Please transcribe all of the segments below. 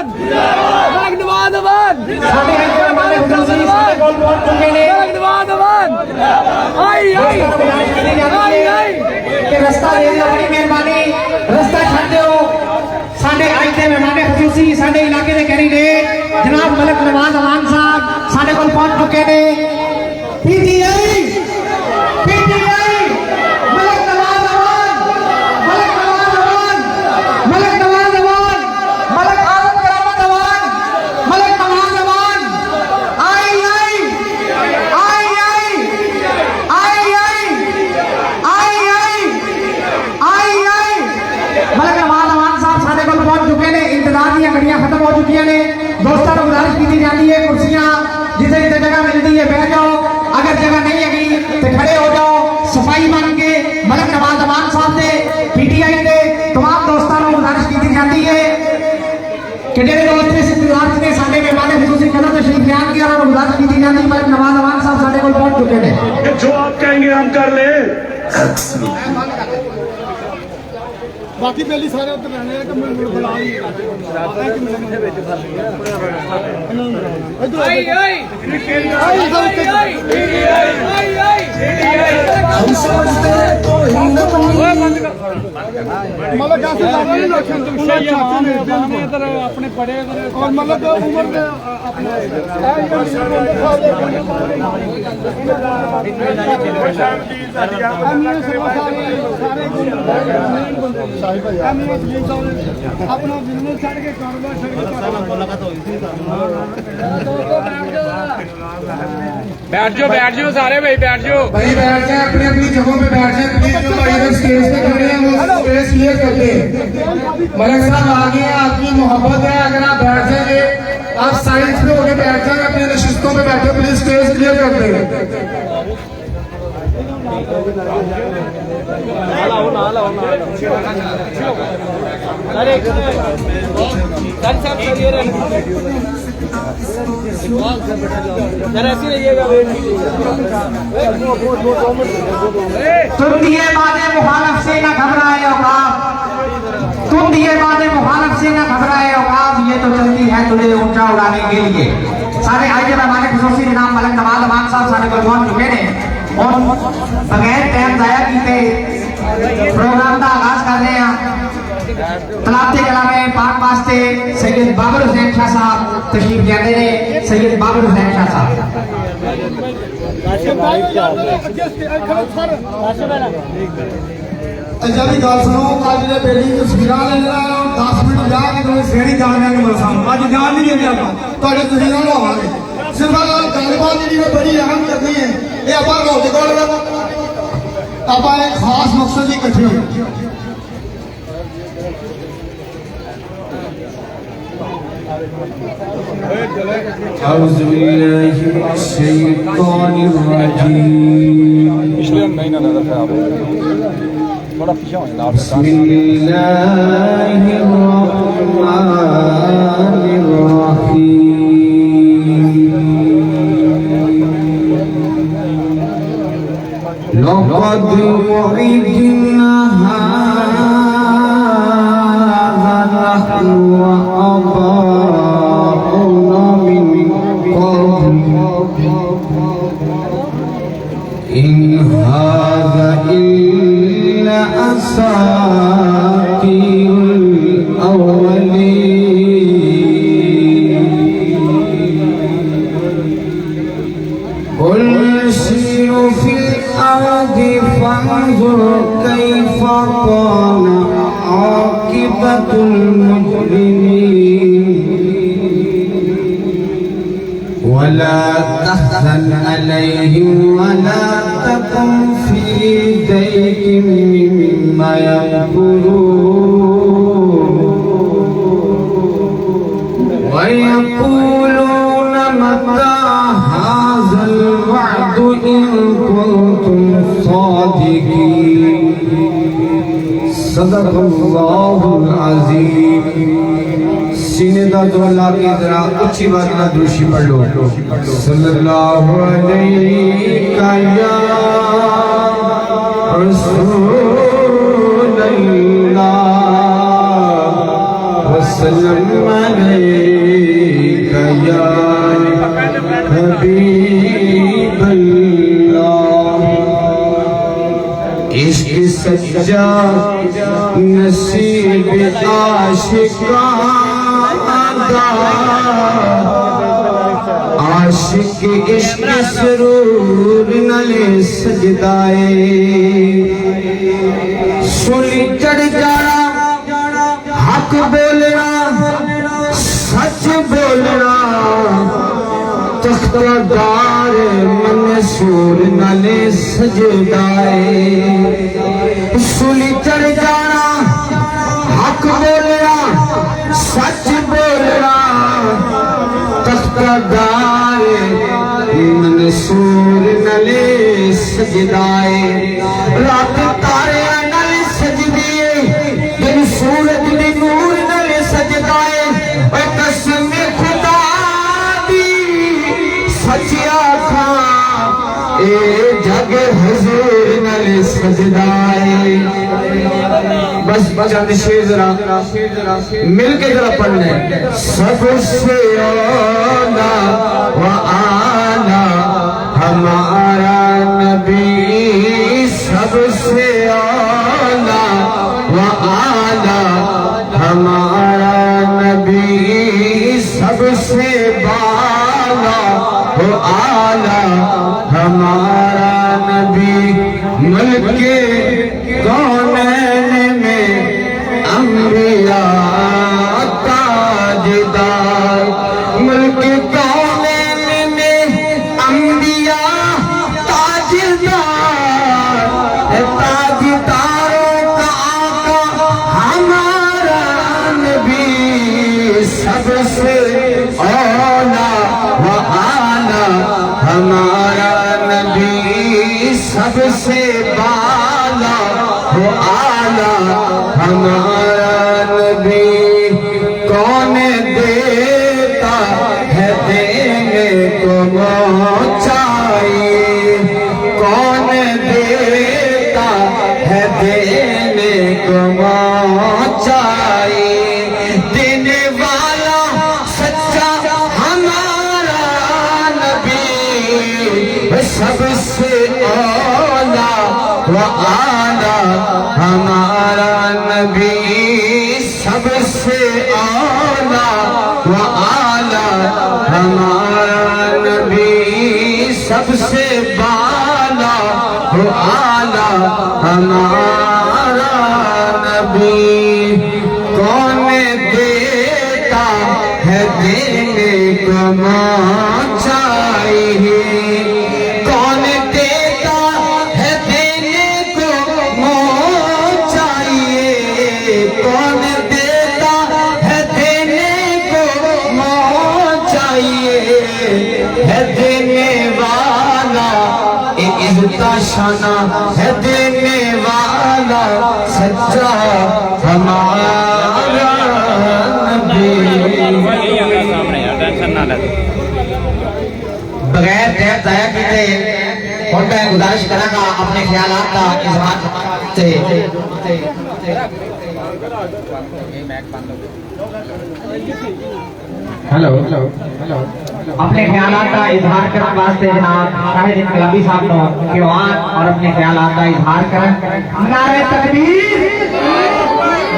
अवान मलक नवाज अवान साडे इधर माने हुजूर साडे कोल पहुंच चुके ने मलक नवाज अवान आई आई आई आई कि रास्ता दे दियो बड़ी मेहरबानी रास्ता छड्ड दियो साडे आइते मेहमान हुजूर साडे इलाके दे कैंडिडेट जनाब मलक नवाज अवान साहब साडे कोल पहुंच चुके ने पीटीआई मलक नवाज अवान मलक आलम करामत अवान मलक नवाज अवान आई मलक नवाज अवान साहब साडे कोल पहुंच चुके ने इंतजार दी घड़ियां खत्म हो चुकी ने दोस्तों को गुजारिश की जाती है कुर्सियां जिसे जगह मिलती है बैठ जाओ अगर जगह नहीं है तो खड़े हो जाओ सफाई बन के मलक नवाज अवान साहब से पीटीआई के तमाम दोस्तों को गुजारिश की जाती है कि जेडे दोस्त इस इंतजार ने साडे मेहमान हुजूर कदम तशरीफ बयान किया और गुजारिश की जाती है मलक नवाज अवान साहब साडे को पहुंच चुके हैं जो आप कहेंगे हम कर ले बाकी पहली सारे उधर रहने हैं कि मैं बुला नहीं आई आई हम समझते तो ही न मतलब कैसे नहीं रखे तुम अपने पढ़े और मतलब उम्र में अपना बिजनेस छड़ के कारोबार बैठ जाओ सारे भाई बैठ जाओ भाई बैठ जाए अपनी अपनी जगहों पे बैठ जाए प्लीज जो भाई इधर स्टेज पे खड़े हैं वो स्पेस क्लियर कर दे मलक साहब आगे हैं आपकी मोहब्बत है अगर आप बैठ जाएंगे आप साइड पे होके बैठ जाएंगे अपनी नशिस्तों पे बैठे प्लीज स्टेज क्लियर कर दे तुम दिए बातें मुखालफ से न घबराए औकाफ तुम दिए बातें मुखालफ से न घबराए औकाफ ये तो चलती है तुझे ऊंचा उड़ाने के लिए सारे आइए हमारे खुसूसी जनाब मलक नवाज अवान साहब सारे को पहुंच चुके ने और बगैर टाइम जाया कीते प्रोग्राम का आगाज कर रहे हैं तलाते कला में पाक वास्ते सैयद बाबर हुसैन शाह साहब तशरीफ लाते ने सैयद बाबर हुसैन शाह साहब अच्छा भी गल सुनो कल जो बेटी तस्वीर लेना 10 मिनट जाके तुम्हें सेड़ी जान देंगे मेरे सामने अज जान नहीं देंगे आप तस्वीर लवावे सिर्फ गलबात जी बड़ी अहम करनी है ये आप रोटे को आप एक खास मकसद ही इकट्ठे हो पिछले महीना थोड़ा पीछे वला तहज़न अलैहिम वला तकुन फी दैकिम मिम्मा यक़ूलून व यक़ूलून मता हाज़ल वअदु इन कुंतुम सादिक़ीन सदक़ल्लाहुल अज़ीम। सीने दा दो लाके जरा अच्छी बात ना दूसरी पढ़ लो सल्लल्लाहु अलैहि या रसूलल्लाह सल्लम अलैका या हबीबल्लाह। इश्क सच्चा नसीब आशिकाना, आशिक इश्क सरूर नले सजदाए। सुनी चढ़ जाना हक बोलना सच बोलना, तख्तादार मंसूर नले सजदाए। सुनी चढ़ जाना हक बोलना सच बोलना, तख्तादार मंसूर नले सजदाए। रात तारे नल सजदिए, दिन सूरज दी नूर नल सजदाए। कसम खुदा दी सच आखा, ए जग हुजूर नल सजदाए। बस चंद शेर जरा मिलके जरा पढ़ने। सबसे औला व आला हमारा नबी, सबसे औला व आला हमारा नबी, सबसे बाला व आला हमारा नबी। मुल्के कौनैन में अंबिया ताजदार, मुल्के कौनैन में अंबिया ताजदार, ताजदारों का आका हमारा नबी। सबसे औला व आला हमारा नबी, सबसे बाला व आला हमारा नबी। कौन देता है देने को चाहिए, कौन देता है देने को चाहिए। देने वाला सच्चा हमारा नबी, सबसे औला व आला हमारा नबी, सबसे औला व आला हमारा नबी, सबसे बाला व आला हमारा नबी। कौन देता है देने को चाहिए, कौन देता है देने को चाहिए, कौन देता है देने को चाहिए। है देने वाला इज़्ज़त शाना, है देने वाला सच्चा हमारा नबी। बगैर देर दया किए और मैं गुजारिश करांगा अपने ख्यालात का इजहार से। हेलो हेलो हेलो अपने ख्यालात का इजहार करने वास्ते जनाब शाहिद इनकलाबी साहब नो किवान और अपने ख्यालात का इजहार करें। नारे तकबीर,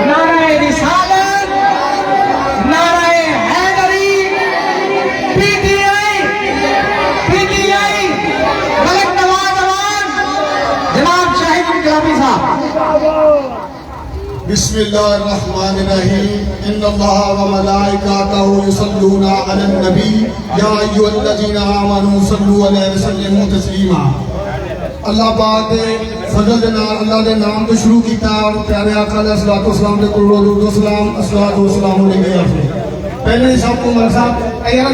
नारे रिसालत, नारे हैदरी, पीटीआई मलिक नवाज जनाब शाहिद इनकलाबी साहब। बिस्मिल्लाहिर्रहमानिर्रहीम। इन्नल्लाह व मलाइकातहु युसल्लूना अलन नबी या अय्युहल्लज़ीना आमनू सल्लू अलैहि व सल्लिमू तस्लीमा। अल्लाह पाक दे फजल दे नाल अल्लाह दे नाम तो शुरू किया और प्यारे आका अलैहिस्सलातु वस्सलाम दे कुल दुरूद व सलाम अस्सलातु वस्सलाम अलैहि। पहले सबको मल साहब यार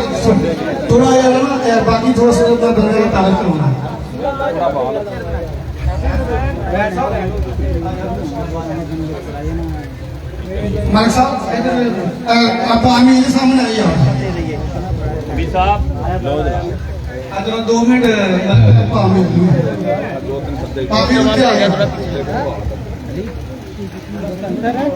थोड़ा यार ना बाकी थोड़ा सा अपना बंदे का तारीफ करना है। मलिक साहब आप आमिर के सामने आइए। भी साहब अगर 2 मिनट आमिर आप ये आ गया मतलब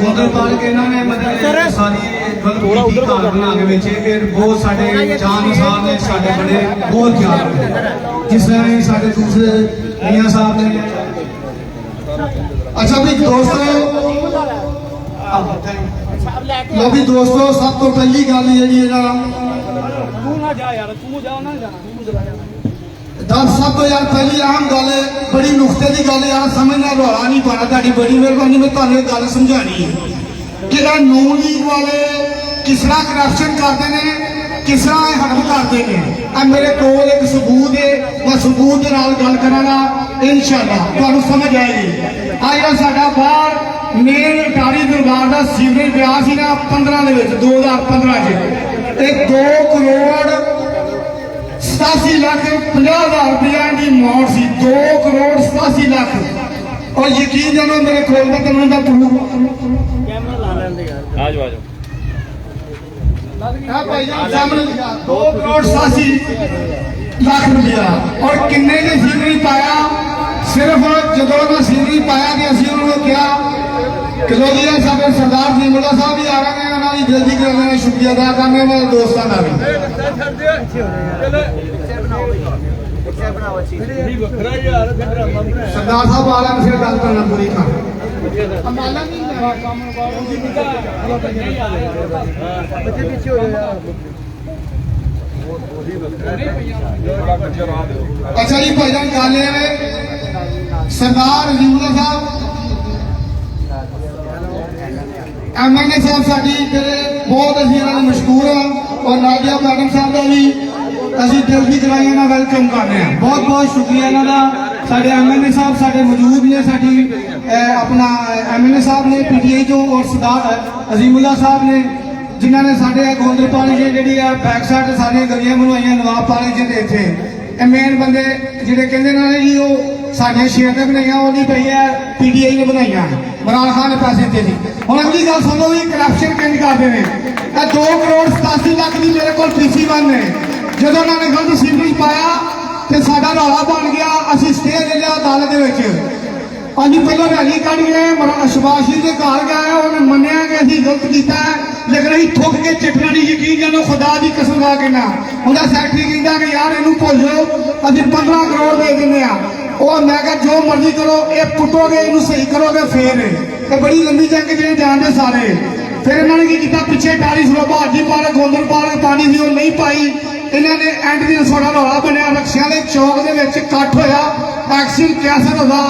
गुंदरपाल के इन्होंने मतलब सारी गलत धार बना के बेचे फिर बहुत साढ़े जान साहब ने साढ़े बड़े बहुत ज्यादा जिस तरह साढ़े दूसरे मियां साहब ने। अच्छा भी दोस्तों लो भी दोस्तों सब तो पहली गल जी दस सब तो यार पहली अहम गल बड़ी नुकते की गल यार समझना रौला नहीं पाना ताड़ी बड़ी मेहरबानी मैं तुम्हें एक गल समझानी है कि नून लीग वाले किस तरह करप्शन करते हैं किस तरह हड़प करते हैं मेरे को एक सबूत है मैं सबूत के नाल गल करांगा इंशाअल्लाह तुहानू समझ आएगी। आज जरा साडा बाहर मेन अटारी दरबार का सीवरेज पिया सी ना 15 दे विच 2015 च 2 करोड़ 87 लाख 50,000 रुपया की मौत सी 2 करोड़ 87 लाख और यकीन जानो मेरे खोल में तुम्हें का प्रूफ आज आज 2 करोड़ 87 लाख रुपया और किन्ने ने सीवरेज पाया सिर्फ जो सीवरेज पाया कि असं उन्होंने क्या कलोजी साहब सरदार जीमुल्ला साहब भी आ रहे हैं उन्होंने जल्दी करने का शुक्रिया अदा करने वाले दोस्तों का भी सरदार साहब आ रहे हैं फिर गल करना पूरी कर अच्छा जी भाईजान गल सरदार जीमुल्ला साहब MLA साहब साड़ी बहुत अभी मशहूर हाँ और नाजिया मैडम साहब का भी अभी दिल की गहराइयों नाल वेलकम कर रहे हैं बहुत बहुत शुक्रिया इन्हों का साढ़े MLA साहब साढ़े मौजूद ने साड़ी अपना MLA साहब ने PTI तो और सरदार अजीमुल्ला साहब ने जिन्होंने साढ़े गोंदरपाली जी जी बैक साइड सारिया गलियां बनवाई नवाब पाली जी ने इतने मेन बंदे जोड़े कहते ना जी वो साढ़िया शेर ने बनाई वो नहीं पई है PTI ने बनाई इमरान खान ने पैसे दिते सी हम अगली गल सुनो भी करप्शन किंज करते हैं 2 करोड़ 87 लाख की मेरे को PC बन ने जो उन्होंने गलत सीवरेज पाया तो साडा रौला बन गया असीं स्टे ले लिया अदालत अभी पहले रैली कढ़ गए सुभाष जी के घर गए उन्हें मनिया कि असीं गलत किया लेकिन असीं थुक के चिटना नहीं यकीन जानो खुदा की कसम खा के ना उनका सैकटरी कहता कि यार इनू भुल जाओ असीं 15 करोड़ दे दें और मैं क्या जो मर्जी करो ये पुटोगे इनू सही करोगे फिर ये बड़ी लंबी जंग जी जानते सारे फिर इन्होंने की किया पिछे टारी सरोबा हाजी पार्क गोंदल पार्क पानी सी नहीं पाई इन्होंने एंड दिन थोड़ा रौला बनया रक्शिया के चौक के कट्ठ होया एक्सीडेंट कैंसर होगा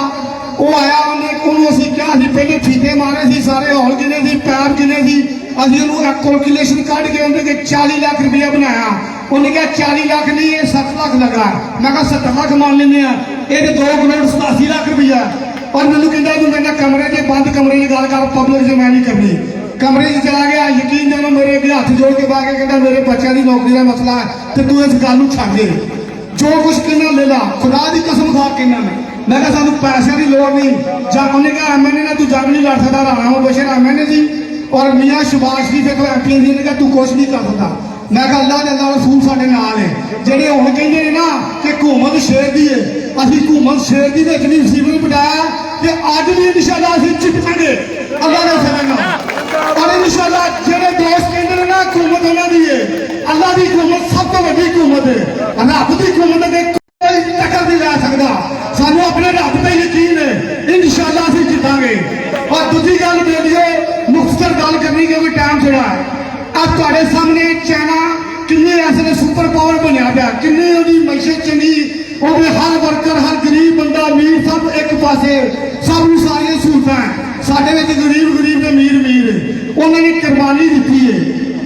वो आया उन्होंने असीं क्या पहले फीते मारे सी सारे हॉल गिने सी पैर गिने सी असीं उन्होंने कैलकुलेशन कढ़ के उन्हें 40 लाख रुपया बनाया उन्हें क्या 40 लाख नहीं ये 7 लाख लगा मैं कहा 70 लाख मान लें ये 2 करोड़ 87 लाख रुपया और मैंने कहता तू मेरे कमरे के बंद कमरे की गल कर पब्लिक से मैं नहीं करनी कमरे च चला गया यकीन जानो मेरे अगे हाथ जोड़ के पा के कहता मेरे बच्चों की नौकरी का मसला है तो तू इस गल छड्ड दे जो कुछ कहना ले ला खुदा की कसम खा कहना मैं कहा सानू पैसे की लोड़ नहीं उन्हें कहा MLA ने तू जंग नहीं लड़ सकता राणा बशर MLA जी और मियाँ सुभाष जी फिर MP जी ने कहा तू कुछ नहीं कर सकता मैं कहा अल्लाह अल्लाह रसूल साढ़े नाल है जेडे हुण कहंदे ने ना कि हुकूमत शेर दी है असीं हुकूमत शेर दी विच नहीं सीवरेज पटाया कि अज भी इंशाअल्लाह असीं जितांगे अल्लाह ने समझना और इंशाअल्लाह जेडे दोस्त कहंदे ने ना हुकूमत उन्हां दी है अल्लाह दी हुकूमत सब तो वड्डी हुकूमत है रब दी हुकूमत दे कोई टक्कर नहीं ला सकदा सानू अपने रब ते यकीन है इंशाअल्लाह असीं जितांगे और दूसरी गल वीडियो मुख्तसर गल करनी क्योंकि टाइम थोड़ा है अब तुहाडे सामने चाइना किन्ने ऐसे सुपर पावर बनया पिया किन्ने उहदी मैशत चंगी ਉਹਦੇ हर वर्कर हर गरीब बंदा अमीर सब एक पासे सब ਨੂੰ ਸਾਰੀਆਂ ਸਹੂਲਤਾਂ ਸਾਡੇ ਵਿੱਚ गरीब गरीब ਤੇ अमीर अमीर ਉਹਨਾਂ ਨੇ ਕੁਰਬਾਨੀ ਦਿੱਤੀ ਹੈ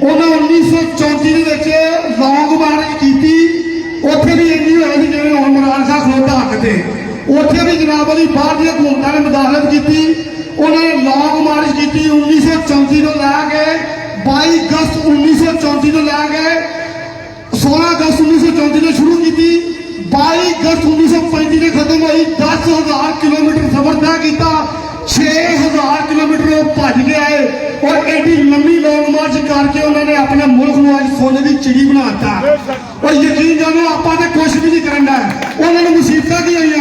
ਉਹਨਾਂ 1934 ਦੇ ਵਿੱਚ ਲੌਂਗ ਮਾਰਚ ਕੀਤੀ ਉੱਥੇ ਵੀ ਇੰਨੀ ਹੋਈ ਸੀ ਜਿਵੇਂ ਹੁਣ ਇਮਰਾਨ ਖਾਨ ਖਲੋਤਾ ਹੱਕ ਤੇ ਉੱਥੇ ਵੀ ਜਨਾਬ ਵਾਲੀ ਬਾਹਰ ਦੀਆਂ ਹਕੂਮਤਾਂ ਨੇ ਮੁਦਾਖਲਤ ਕੀਤੀ ਉਹਨਾਂ ਨੇ ਲੌਂਗ ਮਾਰਚ ਕੀਤੀ 1934 ਤੋਂ ਲੈ ਕੇ 22 ਅਗਸਤ 1934 ਤੋਂ ਲੈ ਕੇ 16 ਅਗਸਤ 1934 ਤੋਂ ਸ਼ੁਰੂ ਕੀਤੀ 22 अगस्त 1935 ने खत्म हुई 10,000 किलोमीटर सफर तय किया 6,000 किलोमीटर भज के आए और एडी लंबी लॉन्ग मार्च करके उन्होंने अपने मुल्क को आज सोने की चिड़ी बनाता और यकीन जानो आप कुछ भी नहीं करना उन्होंने मुसीबत की आई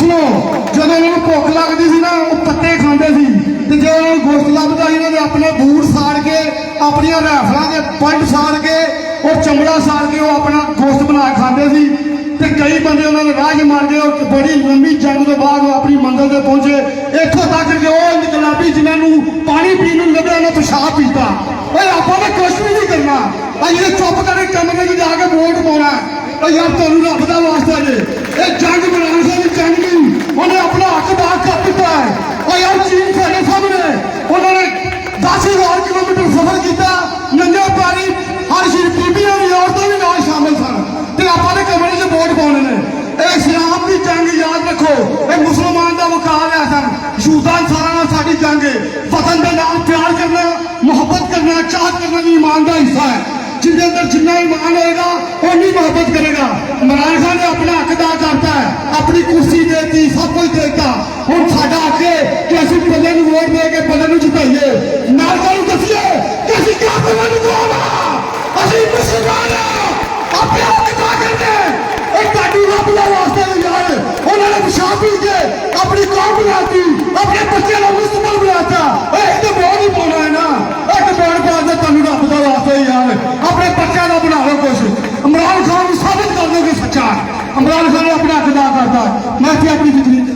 ਸੁਣੋ ਜਦੋਂ ਇਹਨਾਂ ਨੂੰ ਭੁੱਖ ਲੱਗਦੀ ਸੀ ਨਾ ਉਹ ਪੱਤੇ ਖਾਂਦੇ ਸੀ ਤੇ ਜੇ ਉਹਨਾਂ ਨੂੰ ਗੋਸ਼ਤ ਲੱਭਦਾ ਸੀ ਇਹਨਾਂ ਨੇ ਆਪਣੇ ਬੂਟ ਸਾੜ ਕੇ ਆਪਣੀਆਂ ਰਾਈਫਲਾਂ ਦੇ ਪੁਆਇੰਟ ਸਾੜ ਕੇ ਉਹ ਚਮੜਾ ਸਾੜ ਕੇ ਉਹ ਆਪਣਾ ਗੋਸ਼ਤ ਬਣਾ ਕੇ ਖਾਂਦੇ ਸੀ ਤੇ ਕਈ ਬੰਦੇ ਉਹਨਾਂ ਦੇ ਰਾਹ 'ਚ ਮਰ ਗਏ ਉਹ ਬੜੀ ਲੰਮੀ ਜੰਗ ਤੋਂ ਬਾਅਦ ਉਹ ਆਪਣੀ ਮੰਜ਼ਿਲ ਤੇ ਪਹੁੰਚੇ ਇੱਥੋਂ ਤੱਕ ਕਿ ਉਹ ਇਨਕਲਾਬੀ ਜਿਨ੍ਹਾਂ ਨੂੰ ਪਾਣੀ ਪੀਣ ਨੂੰ ਲੱਭਿਆ ਉਹਨਾਂ ਪਿਸ਼ਾਬ ਪੀਤਾ ਓਏ ਆਪਾਂ ਨੇ ਕੁਛ ਵੀ ਨਹੀਂ ਕਰਨਾ ਆ ਜਿਹੜੇ ਚੁੱਪ ਕਰਕੇ ਕਮਰੇ 'ਚ ਜਾ ਕੇ ਵੋਟ ਪਾਉਣਾ ਓ ਯਾਰ ਤੁਹਾਨੂੰ ਰੱਬ ਦਾ ਵਾਸਤਾ ਜੇ ਇਹ ਜੰਗ ਬਣਾਉਣ ਦੀ ਜੰਗ ਨਹੀਂ ਉਹਨੇ ਆਪਣਾ ਹੱਕ ਬਾਗ ਕਰ ਦਿੱਤਾ ਹੈ ਓ ਯਾਰ ਚੀਨ ਸਾਡੇ ਸਾਹਮਣੇ ਉਹਨਾਂ ਨੇ 10,000 ਕਿਲੋਮੀਟਰ ਸਫ਼ਰ ਕੀਤਾ ਨੰਗੇ ਪੈਰੀ ਹਰ ਸ਼ੀਰ ਬੀਬੀਆਂ ਵੀ ਔਰਤਾਂ ਵੀ ਨਾਲ ਸ਼ਾਮਲ ਸਨ ਤੇ ਆਪਾਂ ਨੇ ਕਮਰੇ 'ਚ ਵੋਟ ਪਾਉਣੇ ਨੇ ਇਹ ਇਸਲਾਮ ਦੀ ਜੰਗ ਯਾਦ ਰੱਖੋ ਇਹ ਮੁਸਲਮਾਨ ਦਾ ਵਕਾਰ ਹੈ ਸਨ ਯਹੂਦਾਂ ਸਾਰਾ ਨਾਲ ਸਾਡੀ ਜੰਗ ਹੈ ਵਤਨ ਦੇ ਨਾਲ ਪਿਆਰ ਕਰਨਾ ਮੁਹੱਬਤ ਕਰਨਾ ਚਾਹਤ ਕਰਨਾ ਵੀ ਈਮਾਨ ਦਾ ਹਿੱਸਾ ਹੈ जिसके अंदर जितना ईमान होगा उन्नी मोहब्बत करेगा इमरान खान ने अपना हक अदा करता है अपनी कुर्सी देती सब कुछ देता हम साडा हक है कि असं बंदे को वोट दे के बंदे जिताइए नाल दसिए कि असं क्या बंदे को असं मुसलमान अपने हक अदा करते रब का वास्ते यार उन्होंने पेशाब पी के अपनी कौम बनाती अपने बच्चे का मुस्तकबिल बनाता एक तो वोट ही पाना है ना एक वोट पा दे तुम रब का वास्ते यार अपने बच्चों का बना लो कुछ इमरान खान को साबित कर दोगे सच्चा इमरान खान अपना हक अदा करता है मैं क्या अपनी जिंदगी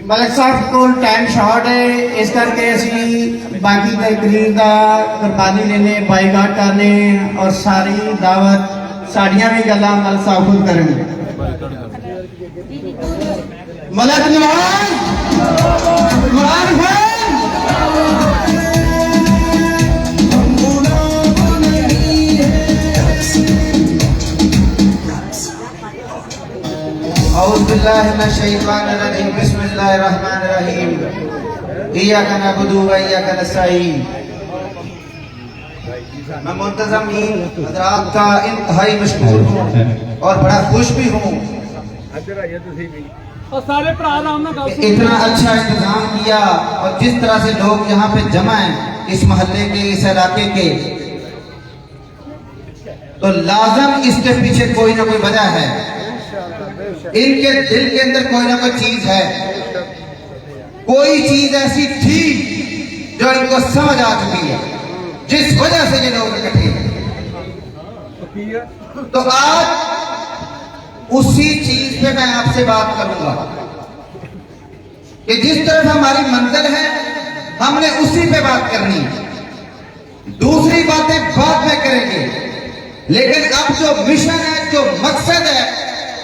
मलिक साहब को टाइम शॉर्ट है इस करके असी बाकी तकरीर का कुर्बानी लेने बाईकाट करने और सारी दावत साड़ियां भी गल्लां मलिक साहब खुद करेंगे मलिक औज़ुबिल्लाहिमिनश्शैतानिर्रजीम बिस्मिल्लाहिर्रहमानिर्रहीम इय्याका नअबुदु व इय्याका नस्तईन मैं मुंतज़मीन हज़रात का इंतहाई मशकूर हूँ और बड़ा खुश भी हूँ सारे भरा आराम ना गाओ इतना अच्छा इंतजाम किया और जिस तरह से लोग यहाँ पे जमा हैं इस मोहल्ले के इस इलाके के तो लाजम इसके पीछे कोई ना कोई वजह है इनके दिल के अंदर कोई ना कोई चीज है कोई चीज ऐसी थी जो इनको समझ आ चुकी है जिस वजह से ये लोग इकट्ठे हैं तो आज उसी चीज पे मैं आपसे बात करूंगा कि जिस तरफ हमारी मंजिल है हमने उसी पे बात करनी है दूसरी बातें बाद में करेंगे लेकिन अब जो मिशन है जो मकसद है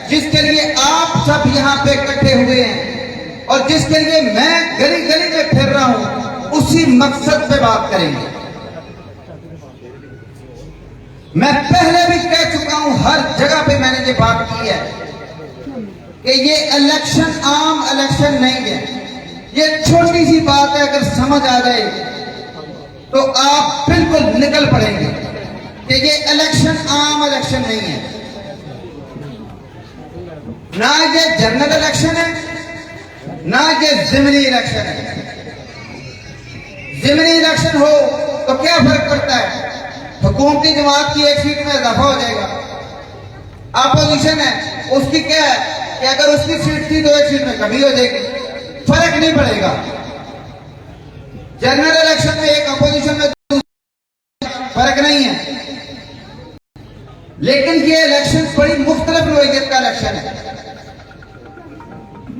जिसके लिए आप सब यहाँ पे इकट्ठे हुए हैं और जिसके लिए मैं गली गली में फिर रहा हूं उसी मकसद पे बात करेंगे मैं पहले भी कह चुका हूं हर जगह पे मैंने ये बात की है कि ये इलेक्शन आम इलेक्शन नहीं है ये छोटी सी बात है अगर समझ आ जाए तो आप बिल्कुल निकल पड़ेंगे कि ये इलेक्शन आम इलेक्शन नहीं है ना ये जनरल इलेक्शन है ना ये ज़िमनी इलेक्शन है ज़िमनी इलेक्शन हो तो क्या फर्क पड़ता है हुकूमती जमात की एक सीट में इजाफा हो जाएगा अपोजिशन है उसकी क्या है कि अगर उसकी सीट थी तो एक सीट में कमी हो जाएगी फर्क नहीं पड़ेगा जनरल इलेक्शन में एक अपोजिशन में फर्क नहीं है लेकिन ये इलेक्शन बड़ी मुख्तलिफ नोयत का इलेक्शन है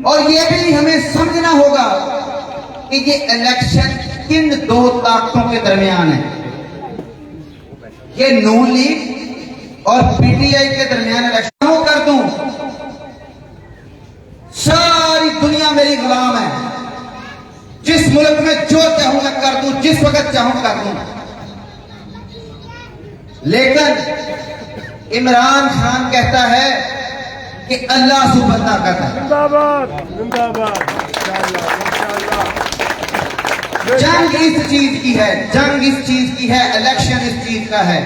और ये भी हमें समझना होगा कि ये इलेक्शन किन दो ताकतों के दरमियान है ये नून लीग और पीटीआई के दरमियान इलेक्शन कर दूं सारी दुनिया मेरी गुलाम है जिस मुल्क में जो चाहूं मैं कर दूं जिस वक्त चाहूं कर दूं लेकिन इमरान खान कहता है कि अल्लाह सुपर ताकत है जिंदाबाद जिंदाबाद इंशाअल्लाह जंग इस चीज की है जंग इस चीज की है इलेक्शन इस चीज का है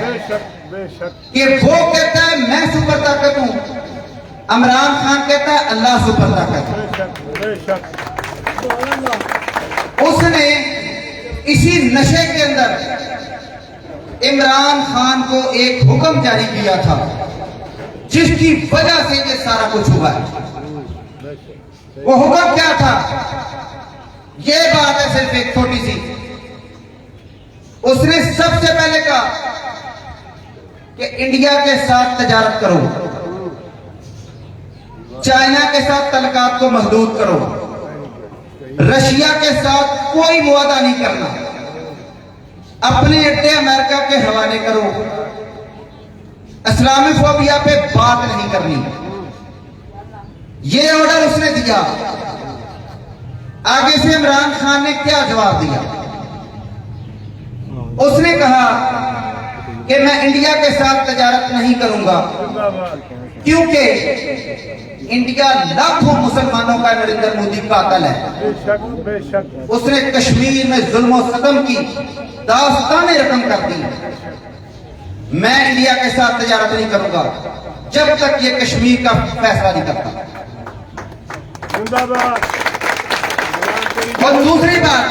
बेशक कि वो कहता है मैं सुपर ताकत हूं इमरान खान कहता है अल्लाह सुपर ताकत है बेशक उसने इसी नशे के अंदर इमरान खान को एक हुक्म जारी किया था जिसकी वजह से ये सारा कुछ हुआ है। वो हुक्म क्या था? ये बात है सिर्फ एक छोटी सी। उसने सबसे पहले कहा कि इंडिया के साथ तजारत करो, चाइना के साथ तलकात को महदूद करो, रशिया के साथ कोई मुआदा नहीं करना, अपने अड्डे अमेरिका के हवाले करो, इस्लामोफोबिया पे बात नहीं करनी। ये ऑर्डर उसने दिया। आगे से इमरान खान ने क्या जवाब दिया? उसने कहा कि मैं इंडिया के साथ तजारत नहीं करूंगा क्योंकि इंडिया लाखों मुसलमानों का नरेंद्र मोदी कातिल है। बेशक बेशक। उसने कश्मीर में जुल्म और सतम की दास्तानें रकम कर दी। मैं इंडिया के साथ तजारत नहीं करूंगा जब तक ये कश्मीर का फैसला नहीं करता। जिंदाबाद। और दूसरी बात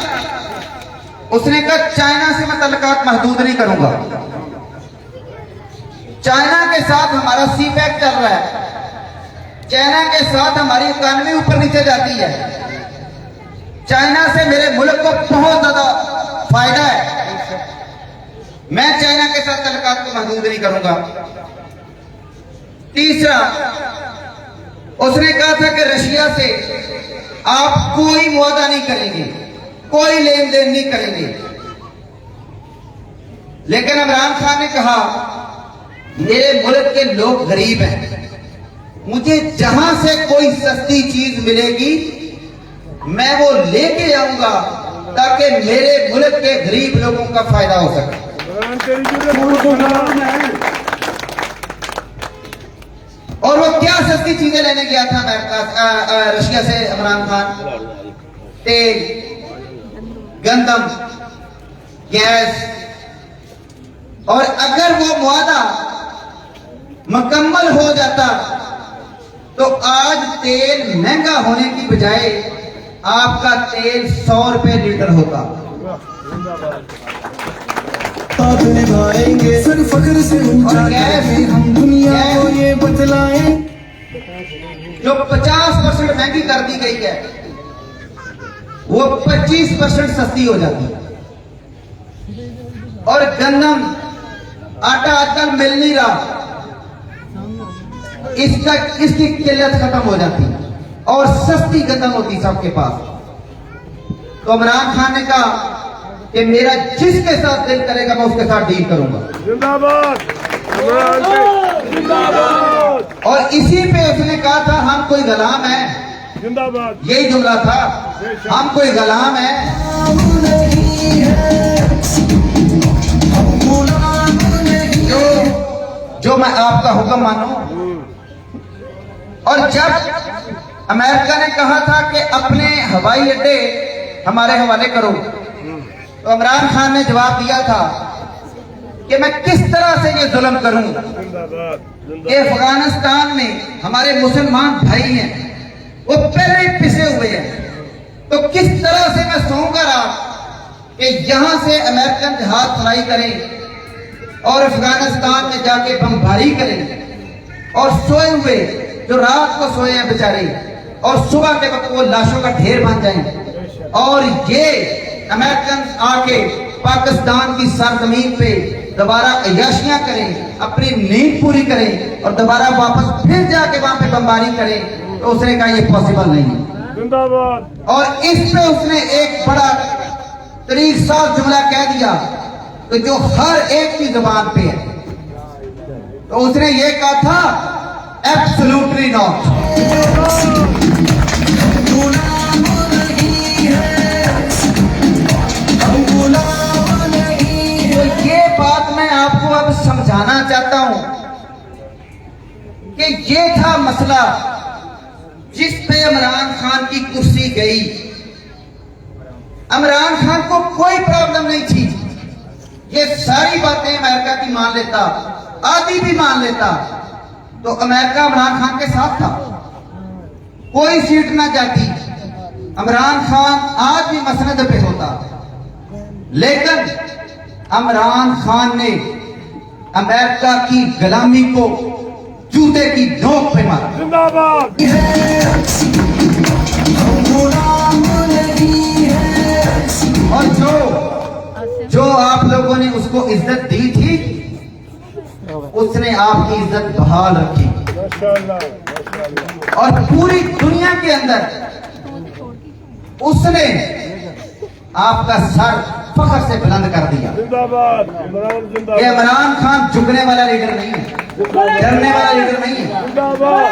उसने कहा चाइना से मैं तल्लकात महदूद नहीं करूंगा। चाइना के साथ हमारा सीपैक चल रहा है, चाइना के साथ हमारी इकॉनमी ऊपर नीचे जाती है, चाइना से मेरे मुल्क को बहुत ज्यादा फायदा है। मैं चाइना के साथ तल्लकात को महदूद नहीं करूंगा। तीसरा उसने कहा था कि रशिया से आप कोई मुआदा नहीं करेंगे, कोई लेन देन नहीं करेंगे। लेकिन इमरान खान ने कहा मेरे मुल्क के लोग गरीब हैं, मुझे जहां से कोई सस्ती चीज मिलेगी मैं वो लेके आऊंगा ताकि मेरे मुल्क के गरीब लोगों का फायदा हो सके। और वो क्या सस्ती चीजें लेने गया था अमेरिका रशिया से इमरान खान? तेल, गंदम, गैस। और अगर वो मुआदा मुकम्मल हो जाता तो आज तेल महंगा होने की बजाय आपका तेल 100 रुपए लीटर होता। साथ निभाएंगे सर फख्र से ऊंचा और गैस हम दुनिया को ये बतलाएं। जो 50% महंगी कर दी गई है वो 25% सस्ती हो जाती है। और गंदम, आटा आजकल मिल नहीं रहा, इसकी किल्लत खत्म हो जाती और सस्ती गंदम होती सबके पास। तो इमरान खान ने कहा कि मेरा जिसके साथ दिल करेगा मैं उसके साथ डील करूंगा। जिंदाबाद। जिंदाबाद। और इसी पे उसने कहा था हम कोई गुलाम है, जिंदाबाद। यही जुमला था, हम कोई गुलाम है। जो मैं आपका हुक्म मानूं। और जब अमेरिका ने कहा था कि अपने हवाई अड्डे हमारे हवाले करो तो इमरान खान ने जवाब दिया था कि मैं किस तरह से ये जुल्म करूं कि अफगानिस्तान में हमारे मुसलमान भाई हैं वो पहले ही पिसे हुए हैं, तो किस तरह से मैं सोऊंगा रात कि यहां से अमेरिकन जहाज फ्लाई करें और अफगानिस्तान में जाके बमबारी करें और सोए हुए जो रात को सोए हैं बेचारे और सुबह के वक्त वो लाशों का ढेर बन जाएं और ये अमेरिकन आके पाकिस्तान की सरजमीन पे दोबारा अय्याशियां करें, अपनी नींद पूरी करें और दोबारा वापस फिर जाके वहां पे बमबारी करें, तो उसने कहा ये पॉसिबल नहीं है। जिंदाबाद। और इस पे उसने एक बड़ा तरीक साफ जुमला कह दिया तो जो हर एक की जुबान पे है। तो उसने ये कहा था एब्सोल्युटली नॉट। तो ये बात मैं आपको अब समझाना चाहता हूं कि ये था मसला जिस पे इमरान खान की कुर्सी गई। इमरान खान को कोई प्रॉब्लम नहीं थी, ये सारी बातें अमेरिका की मान लेता, आदि भी मान लेता तो अमेरिका इमरान खान के साथ था, कोई सीट ना जाती, इमरान खान आज भी मसनद पे होता। लेकिन इमरान खान ने अमेरिका की गुलामी को जूते की नोक पे मारा। जिंदाबाद और जो आप लोगों ने उसको इज्जत दी थी, उसने आपकी इज्जत बहाल रखी माशाल्लाह माशाल्लाह। और पूरी दुनिया के अंदर उसने आपका सर फख्र से बुलंद कर दिया। जिंदाबाद इमरान ये जिंदाबाद इमरान खान झुकने वाला लीडर नहीं है, डरने वाला लीडर नहीं है। जिंदाबाद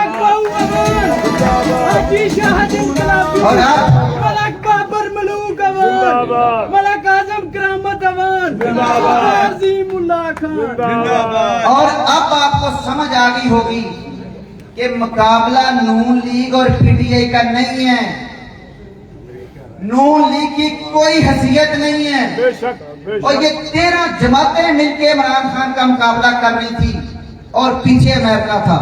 हाजी शाहद इनकलाबी, और आप मलक बाबर मलूक अवान, जिंदाबाद। मलक आजम करामत अवान, जिंदाबाद। अजीमुल्लाह खान। जिंदाबाद। और अब आपको समझ आ गई होगी कि मुकाबला नून लीग और पीटीआई का नहीं है। नून लीग की कोई हैसियत नहीं है। बेशक और ये 13 जमातें मिलकर इमरान खान का मुकाबला कर रही थी और पीछे अमेरिका था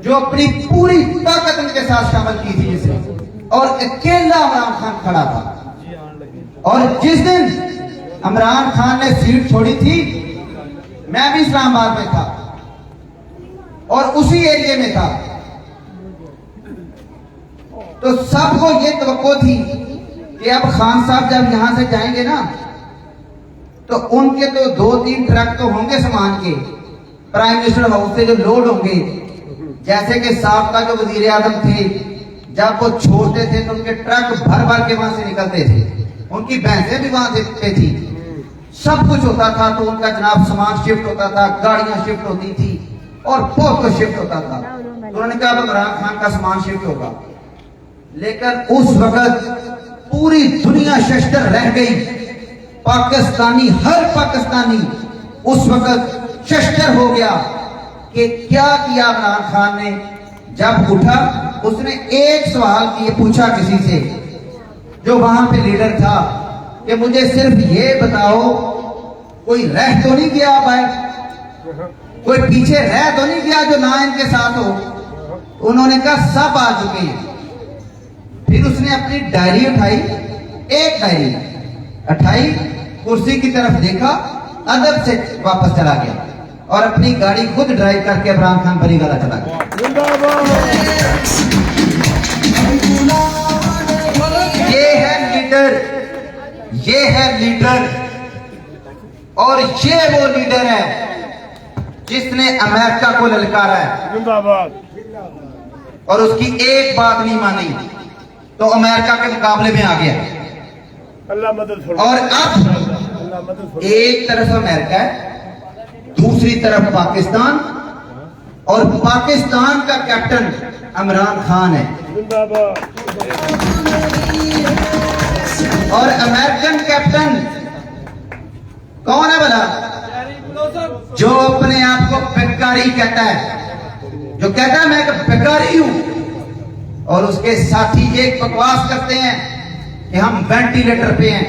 जो अपनी पूरी ताकत उनके साथ शामिल की थी जिसे, और अकेला इमरान खान खड़ा था। और जिस दिन इमरान खान ने सीट छोड़ी थी, मैं भी इस्लामाबाद में था और उसी एरिया में था, तो सबको ये तवक्को थी कि अब खान साहब जब यहां से जाएंगे ना, तो उनके तो 2-3 ट्रक तो होंगे सामान के, प्राइम मिनिस्टर हाउस से जो लोड होंगे। जैसे कि साहब जो वजीर आजम थे, जब वो छोड़ते थे तो उनके ट्रक भर भर के वहां से निकलते थे, उनकी भैंसें भी वहां से पे थी, सब कुछ होता था। तो उनका जनाब सामान शिफ्ट होता था, गाड़ियां शिफ्ट होती थी और बहुत कुछ शिफ्ट होता था। तो उन्होंने कहा अब इमरान खान का सामान शिफ्ट होगा। लेकिन उस वक्त पूरी दुनिया शस्त्र रह गई। पाकिस्तानी, हर पाकिस्तानी उस वक्त शस्त्र हो गया कि क्या किया इमरान खान ने। जब उठा, उसने एक सवाल किए, पूछा किसी से जो वहां पे लीडर था कि मुझे सिर्फ ये बताओ, कोई रह तो नहीं गया बाहर, कोई पीछे रह तो नहीं गया जो ना इनके साथ हो। उन्होंने कहा सब आ चुके हैं। फिर उसने अपनी डायरी उठाई, एक डायरी उठाई, कुर्सी की तरफ देखा, अदब से वापस चला गया और अपनी गाड़ी खुद ड्राइव करके इमरान खान बरीगला चला गया। ये है लीडर, ये है लीडर, और ये वो लीडर है जिसने अमेरिका को ललकारा है जिंदाबाद। और उसकी एक बात नहीं मानी तो अमेरिका के मुकाबले में आ गया। अल्लाह मदद फरमाए। और अब अल्लाह मदद फरमाए। एक तरफ अमेरिका है, दूसरी तरफ पाकिस्तान, और पाकिस्तान का कैप्टन इमरान खान है जिंदाबाद। और अमेरिकन कैप्टन कौन है भला? जो अपने आप को बेकारी कहता है, जो कहता है मैं एक बेकारी हूं, और उसके साथी ये बकवास करते हैं कि हम वेंटिलेटर पे हैं,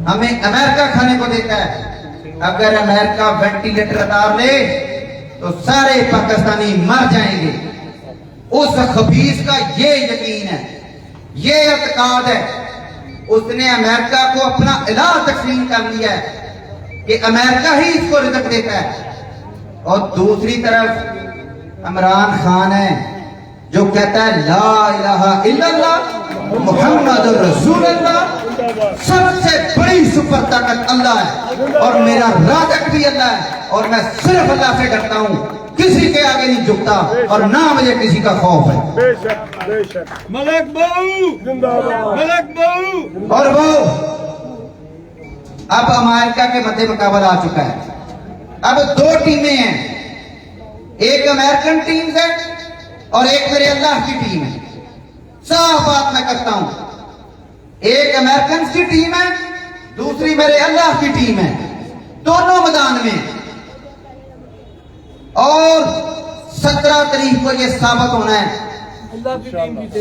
हमें अमेरिका खाने को देता है। अगर अमेरिका वेंटिलेटर उतार ले तो सारे पाकिस्तानी मर जाएंगे। उस खबीस का ये यकीन है, ये एतकाद है, उसने अमेरिका को अपना इलाह तस्लीम कर लिया है कि अमेरिका ही इसको रिज़्क देता है। और दूसरी तरफ इमरान खान है जो कहता है ला इलाहा इल्लल्लाह मुहम्मदुर रसूलुल्लाह, सबसे बड़ी सुपर ताकत अल्लाह है और मेरा राज़िक भी अल्लाह है, और मैं सिर्फ अल्लाह से डरता हूं, किसी के आगे नहीं झुकता और ना मुझे किसी का खौफ है। बेशक बेशक। मलक बहू जिंदाबाद। मलक बहू। और वो अब अमेरिका के मध्य मुकाबला आ चुका है। अब 2 टीमें हैं, एक अमेरिकन टीम है और एक मेरे अल्लाह की टीम है। साफ बात मैं करता हूं, एक अमेरिकन की टीम है, दूसरी मेरे अल्लाह की टीम है, दोनों मैदान में। और 17 तारीख को यह साबित होना है,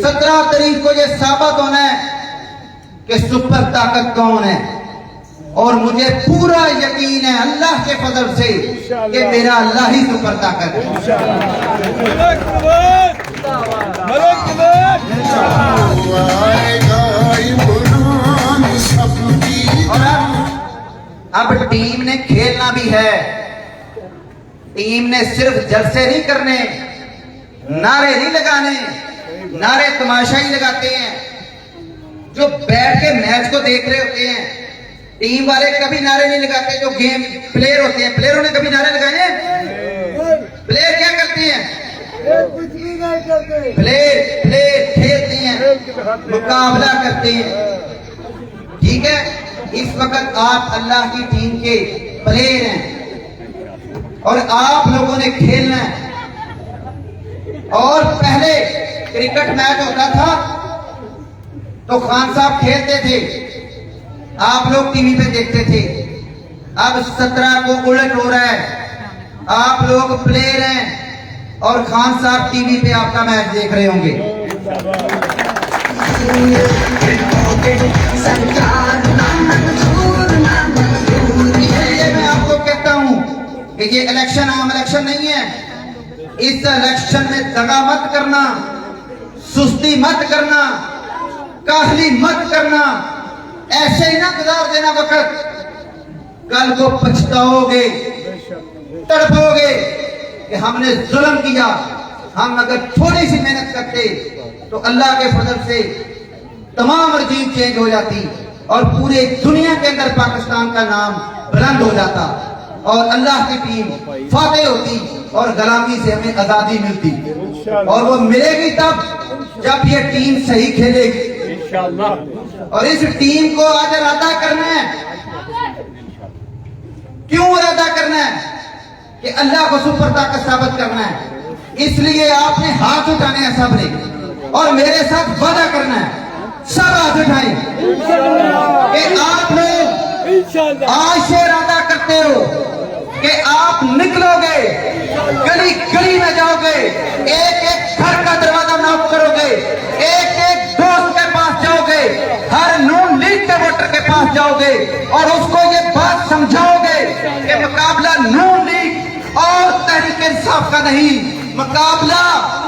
17 तारीख को यह साबित होना है कि सुपर ताकत कौन है। और मुझे पूरा यकीन है अल्लाह के फजल से कि मेरा अल्लाह ही सुपर ताकत है। मलक आएगा इमरान सबकी और अब टीम ने खेलना भी है। टीम ने सिर्फ जलसे नहीं करने, नारे नहीं लगाने, नारे तमाशा ही लगाते हैं। जो बैठ के मैच को देख रहे होते हैं, टीम वाले कभी नारे नहीं लगाते। जो गेम प्लेयर होते हैं, प्लेयरों ने कभी नारे लगाए हैं? प्लेयर क्या करते हैं? प्लेयर खेलते हैं, मुकाबला करते हैं। ठीक है, इस वक्त आप अल्लाह की टीम के प्लेयर हैं और आप लोगों ने खेलना है। और पहले क्रिकेट मैच होता था तो खान साहब खेलते थे, आप लोग टीवी पे देखते थे। अब 17 को उलट हो रहा है, आप लोग प्लेयर हैं और खान साहब टीवी पे आपका मैच देख रहे होंगे। ये मैं आपको कहता हूं कि ये इलेक्शन आम इलेक्शन नहीं है। इस इलेक्शन में दगा मत करना, सुस्ती मत करना, काहली मत करना, ऐसे ही ना गुजार देना वक्त। कल को पछताओगे, तड़पोगे कि हमने जुल्म किया। हम अगर थोड़ी सी मेहनत करते तो अल्लाह के फजल से तमाम रजीम चेंज हो जाती और पूरे दुनिया के अंदर पाकिस्तान का नाम बुलंद हो जाता और अल्लाह की टीम फातेह होती और गुलामी से हमें आजादी मिलती। और वो मिलेगी तब जब ये टीम सही खेलेगी। और इस टीम को आज इरादा करना है। क्यों इरादा करना है? कि अल्लाह को सुपर ताकत साबित करना है। इसलिए आपने हाथ उठाने हैं सबने और मेरे साथ वादा करना है। सब हाथ उठाएं कि आप लोग आज से इरादा करते हो कि आप निकलोगे, गली गली में जाओगे, एक एक घर का दरवाजा नॉक करोगे, एक एक दोस्त के पास जाओगे, हर नून लीग के वोटर के पास जाओगे और उसको ये बात समझाओगे कि मुकाबला नून लीग और तहरीक इंसाफ का नहीं, मुकाबला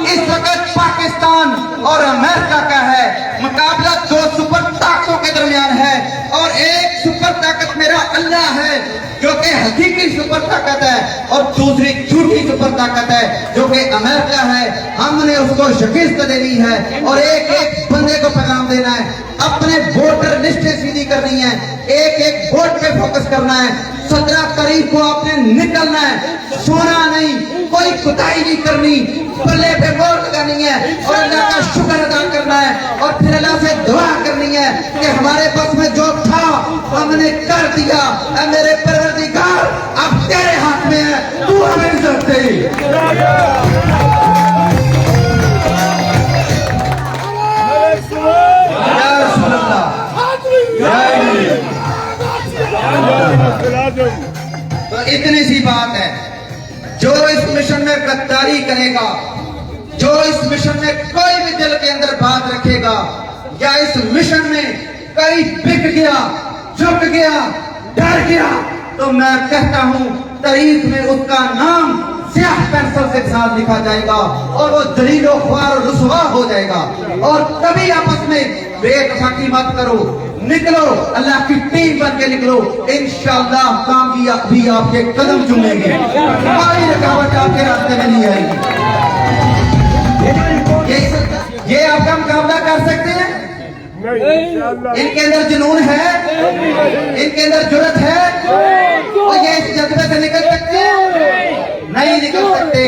इस वक्त पाकिस्तान और अमेरिका का है। मुकाबला दो सुपर ताकतों के दरमियान है और एक सुपर ताकत मेरा अल्लाह है जो कि हकीकी सुपर ताकत है और दूसरी झूठी सुपर ताकत है जो कि अमेरिका है। हमने उसको शिकस्त देनी है और एक एक बंदे को पैगाम देना है। अपने वोटर लिस्टें सीधी करनी है, एक एक वोट पे फोकस करना है। 17 तारीख को आपने निकलना है, सोना नहीं, कोई कुताही नहीं करनी, पल्ले पे मोर लगानी है और अल्लाह का शुक्र अदा करना है और फिर अल्लाह से दुआ करनी है कि हमारे पास में जो था हमने कर दिया। ऐ मेरे परवरदिगार, अब तेरे हाथ में है, तू हमें इज्जत दे। तो इतनी सी बात है, जो इस मिशन में गद्दारी करेगा, जो इस मिशन में कोई भी दिल के अंदर बात रखेगा या इस मिशन में कहीं बिक गया, झुक गया, डर गया, तो मैं कहता हूं तारीख में उसका नाम स्याह पेंसिल के साथ लिखा जाएगा और वो दलीलो ख्वार और रुसवा हो जाएगा। और कभी आपस में बेतफाकी मत करो, निकलो, अल्लाह की टीम बन के निकलो। इंशाअल्लाह कामयाब भी आपके कदम चूमेंगे, कोई रुकावट आपके रास्ते में नहीं आएगी। ये आपका मुकाबला कर सकते हैं? इनके अंदर जुनून है, इनके अंदर जुर्रत है, और ये इस जज्बे से निकल सकते हैं? नहीं निकल सकते।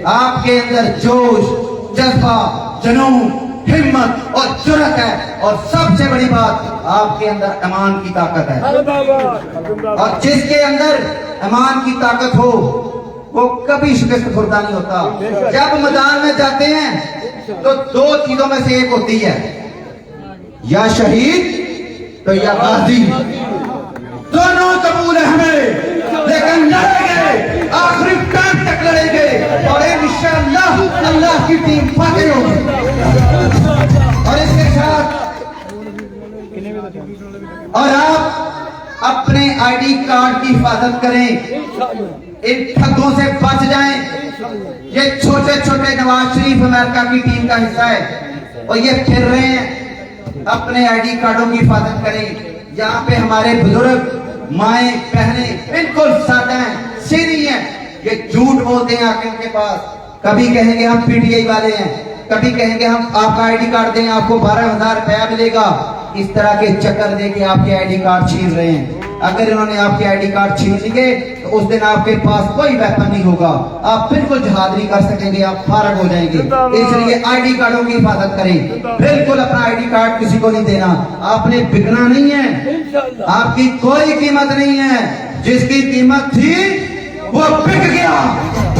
आपके अंदर जोश, जज्बा, जुनून, हिम्मत और जुर्रत है और सबसे बड़ी बात आपके अंदर ईमान की ताकत है। और जिसके अंदर ईमान की ताकत हो वो कभी शिकस्त खुर्दा नहीं होता। जब मैदान में जाते हैं तो दो चीजों में से एक होती है, या शहीद तो या गाजी। दोनों कबूल है हमें, लेकिन लड़ेंगे, आखिरी टाइम तक लड़ेंगे और इंशाअल्लाह अल्लाह की टीम फातेह होगी। और इसके साथ और आप अपने आईडी कार्ड की हिफाजत करें, इन ठगों से बच जाएं। ये छोटे छोटे नवाज शरीफ अमेरिका की टीम का हिस्सा है और ये फिर रहे हैं। अपने आईडी कार्डों की हिफाजत करें, यहाँ पे हमारे बुजुर्ग माए बहने बिल्कुल सादा हैं, सीधी हैं। ये झूठ बोलते हैं आके उनके पास, कभी कहेंगे हम पीटीआई वाले हैं, कभी कहेंगे हम आपका आईडी कार्ड दें आपको 12,000 रुपया मिलेगा। इस तरह के चक्कर देके आपके आईडी कार्ड छीन रहे हैं। अगर इन्होंने आपके आईडी कार्ड छीन लिए तो उस दिन आपके पास कोई वेपन नहीं होगा, आप बिल्कुल जिहाद नहीं कर सकेंगे, आप फारग हो जाएंगे। इसलिए आईडी कार्डों की हिफाजत करें, बिल्कुल अपना आईडी कार्ड किसी को नहीं देना। आपने बिकना नहीं है, आपकी कोई कीमत नहीं है, जिसकी कीमत थी वो बिक गया,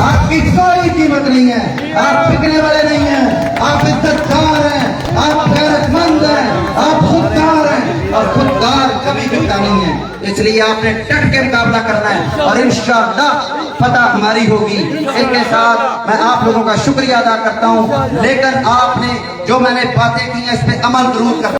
आपकी कोई कीमत नहीं है, आप बिकने वाले नहीं हैं, आप इज्जतदार हैं, आप गैरतमंद हैं, आप खुददार हैं, और खुददार कभी बिकता नहीं है। इसलिए आपने डट के मुकाबला करना है और इंशाअल्लाह फतह हमारी होगी। इसके साथ मैं आप लोगों का शुक्रिया अदा करता हूँ, लेकिन आपने जो मैंने बातें की हैं इस पे अमल जरूर करना।